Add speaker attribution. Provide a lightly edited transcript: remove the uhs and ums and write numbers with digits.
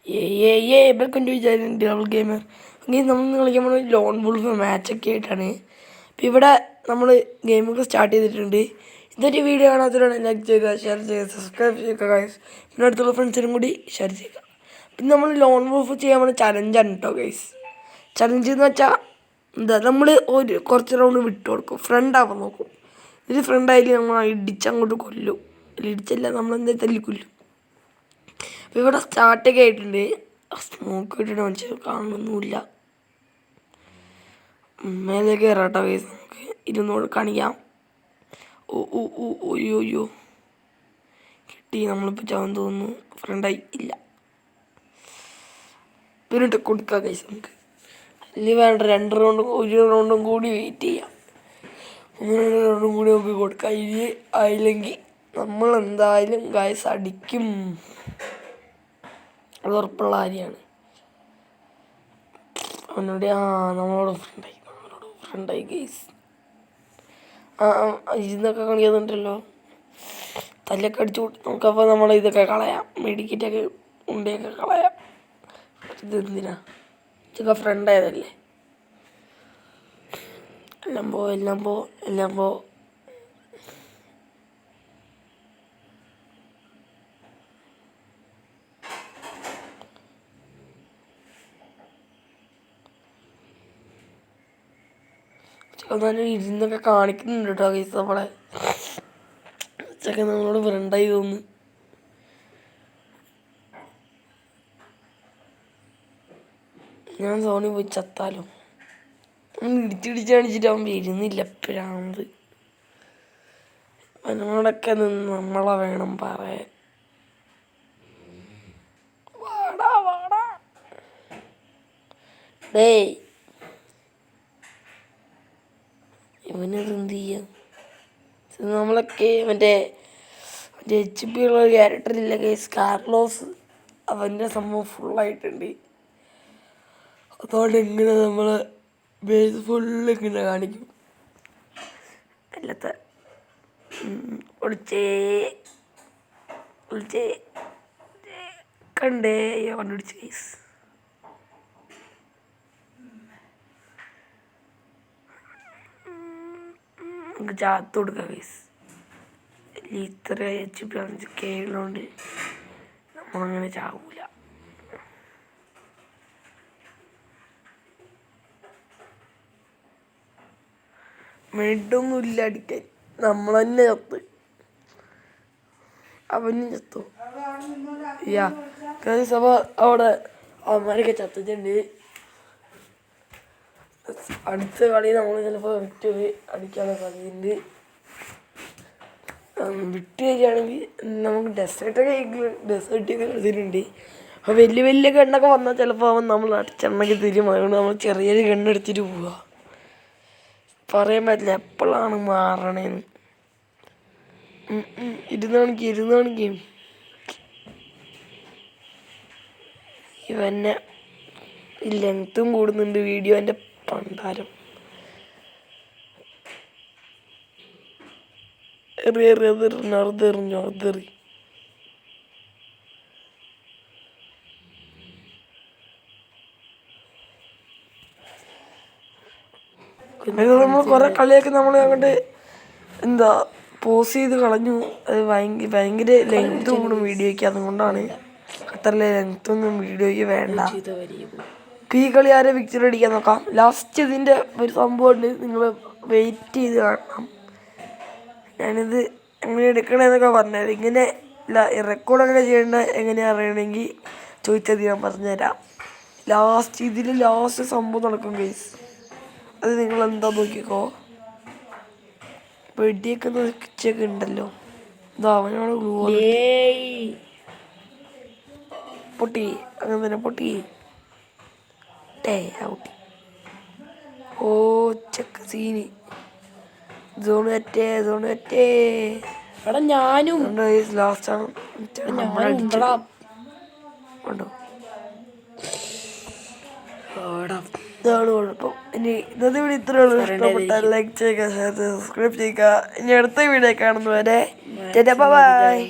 Speaker 1: Welcome to double gamer. അങ്ങനെ നമ്മൾ കളിക്കാൻ പോകുന്നത് ലോൺ വുൾഫ് മാച്ചൊക്കെ ആയിട്ടാണ്. അപ്പോൾ ഇവിടെ നമ്മൾ ഗെയിമൊക്കെ സ്റ്റാർട്ട് ചെയ്തിട്ടുണ്ട്. ഇതൊരു വീഡിയോ കാണാത്തവരാണ് ലൈക്ക് ചെയ്യുക, ഷെയർ ചെയ്യുക, സബ്സ്ക്രൈബ് ചെയ്യുക ഗൈസ്. പിന്നെ അടുത്തുള്ള ഫ്രണ്ട്സിനും കൂടി ഷെയർ ചെയ്യുക. പിന്നെ നമ്മൾ ലോൺ വുൾഫ് ചെയ്യാൻ പോകുന്ന ചലഞ്ചാണ് കേട്ടോ ഗൈസ്. ചലഞ്ച് എന്ന് വെച്ചാൽ എന്താ, നമ്മൾ കുറച്ച് റൗണ്ട് വിട്ടു കൊടുക്കും, ഫ്രണ്ടാവാൻ നോക്കും. ഇത് ഫ്രണ്ടായാലും നമ്മൾ ഇടിച്ചങ്ങോട്ട് കൊല്ലും. ഇടിച്ചല്ല, നമ്മളെന്തായാലും തല്ലിക്കൊല്ലും. അപ്പോൾ ഇവിടെ സ്റ്റാർട്ടൊക്കെ ആയിട്ടുണ്ട്. സ്മോക്ക് ഇട്ടിട്ട് മനസ്സിൽ കാണുന്നൊന്നുമില്ല. മേലെ കയറാട്ടോ കേസ്, നമുക്ക് ഇരുന്നോട് കാണിക്കാം. ഓയ്യോ കിട്ടി. നമ്മളിപ്പോൾ ചാവൻ തോന്നുന്നു. ഫ്രണ്ടായി ഇല്ല. പിന്നിട്ട് കൊടുക്കാം കേസ്. നമുക്ക് അല്ലെങ്കിൽ വേണ്ട, 2 റൗണ്ടും 1 റൗണ്ടും കൂടി വെയിറ്റ് ചെയ്യാം. 1 റൗണ്ടും കൂടി നമുക്ക് കൊടുക്കാം. ഇനി ആയില്ലെങ്കിൽ നമ്മൾ എന്തായാലും ഗൈസ് അടിക്കും. അത് ഉറപ്പുള്ള കാര്യമാണ്. അവനോട് നമ്മളോട് ഫ്രണ്ടായി ഗൈസ്. ഇരുന്നൊക്കെ കളിക്കുന്നുണ്ടല്ലോ, തല്ലൊക്കെ അടിച്ചു കൂട്ടി. നമുക്കപ്പോൾ ഇതൊക്കെ കളയാം, മെഡിക്കറ്റൊക്കെ ഉണ്ടയൊക്കെ കളയാം. ഇതെന്തിനാ, ഇതൊക്കെ ഫ്രണ്ടായതല്ലേ. എല്ലാം പോ. എന്നാലും ഇരുന്നൊക്കെ കാണിക്കുന്നുണ്ട് കേട്ടോ ഗൈസ്. നമ്മളെ ചെക്കൻ നമ്മളോട് ഫ്രണ്ടായി തോന്നുന്നു. ഞാൻ സോണി പോയി ചത്താലോ. ഇടിച്ചിടിച്ച് കാണിച്ചിട്ട് അവൻ വരുന്നില്ല. എപ്പോഴാണത് അവനോടൊക്കെ നിന്ന് നമ്മളെ വേണം പറയാൻ. വാടാ ഡേയ്, ഇവനത് എന്ത് ചെയ്യാം? നമ്മളൊക്കെ മറ്റേ HP ഉള്ള ഒരു ക്യാരക്ടറില്ല കേസ്, കാർലോസ്. അവൻ്റെ സംഭവം ഫുള്ളായിട്ടുണ്ട്. അതുകൊണ്ട് ഇങ്ങനെ നമ്മൾ ബേസ് ഫുള്ള് ഇങ്ങനെ കാണിക്കും. അല്ലാത്ത ഒളിച്ചേ കണ്ടേ കണ്ടുപിടിച്ച് കേസ്. നമുക്ക് ചാത്ത് കൊടുക്കാം കേസ്. ഇത്ര HP ഉള്ളതുകൊണ്ട് നമ്മളങ്ങനെ ചാവൂല. മെഡൊന്നുമില്ല അടിക്കാൻ. നമ്മൾ തന്നെ ചത്ത്, അവനും ചത്തു. അപ്പോൾ അവിടെ അവന്മാരൊക്കെ ചത്തിട്ടുണ്ട്. അടുത്ത കളി നമ്മൾ ചിലപ്പോൾ വിട്ട് അടിക്കാനുള്ള സാധ്യതയുണ്ട്. വിട്ട് വരികയാണെങ്കിൽ നമുക്ക് ഡെസേർട്ടൊക്കെ കളിച്ചിട്ടുണ്ട്. അപ്പോൾ വലിയ ഗണ്ണൊക്കെ വന്നാൽ ചിലപ്പോൾ അവൻ നമ്മൾ അടിച്ചെണ്ണൊക്കെ തരും. അതുകൊണ്ട് നമ്മൾ ചെറിയൊരു ഗണ്ണെടുത്തിട്ട് പോവുക. പറയാൻ പറ്റില്ല എപ്പോഴാണ് മാറണേന്ന്. ഇരുന്ന് ഗെയിം. ഇവന്നെ ലെങ്ത്തും കൂടുന്നുണ്ട് വീഡിയോൻ്റെ പണ്ടാരം. എറിഞ്ഞു. നമ്മൾ കുറെ കളിയൊക്കെ നമ്മൾ അങ്ങോട്ട് എന്താ പോസ് ചെയ്ത് കളഞ്ഞു. അത് ഭയങ്കര ലെങ്ത് കൂടും വീഡിയോയ്ക്ക്. അതുകൊണ്ടാണ് അത്ര ലെങ്ത്തൊന്നും വീഡിയോയ്ക്ക് വേണ്ട. ഈ കളി ആരെ പിക്ചർ അടിക്കാൻ നോക്കാം. ലാസ്റ്റ് ഇതിൻ്റെ ഒരു സംഭവമുണ്ട്, നിങ്ങൾ വെയിറ്റ് ചെയ്ത് കാണണം. ഞാനിത് എങ്ങനെ എടുക്കണമെന്നൊക്കെ പറഞ്ഞുതരാം. ഇങ്ങനെ റെക്കോർഡൊക്കെ ചെയ്യേണ്ട എങ്ങനെയാണ് അറിയണമെങ്കിൽ ചോദിച്ചത് ഞാൻ പറഞ്ഞുതരാം. ഇതിൽ ലാസ്റ്റ് സംഭവം നടക്കും ഗൈസ്. അത് നിങ്ങളെന്താ നോക്കിക്കോ. വെടിയൊക്കെ നോക്കിച്ചൊക്കെ ഉണ്ടല്ലോ. ഇതാ അവനോട് പൊട്ടി, അങ്ങനെ തന്നെ പൊട്ടി. ഔട്ടി. ചെക്ക സീന്. സോണ് പറ്റേ എടാ. ഞാനും ലാസ്റ്റാണ് കണ്ടോ. ഇതാണ് കുഴപ്പം. ഇനി ഇന്നത്തെ വീഡിയോ ഇത്രയുള്ളൂ. ഇഷ്ടപ്പെട്ടാൽ ലൈക്ക് ചെയ്യുക, ഷെയർ ചെയ്യുക, സബ്സ്ക്രൈബ് ചെയ്യുക. ഇനി അടുത്ത വീഡിയോ കാണുന്നവരെ ബൈ.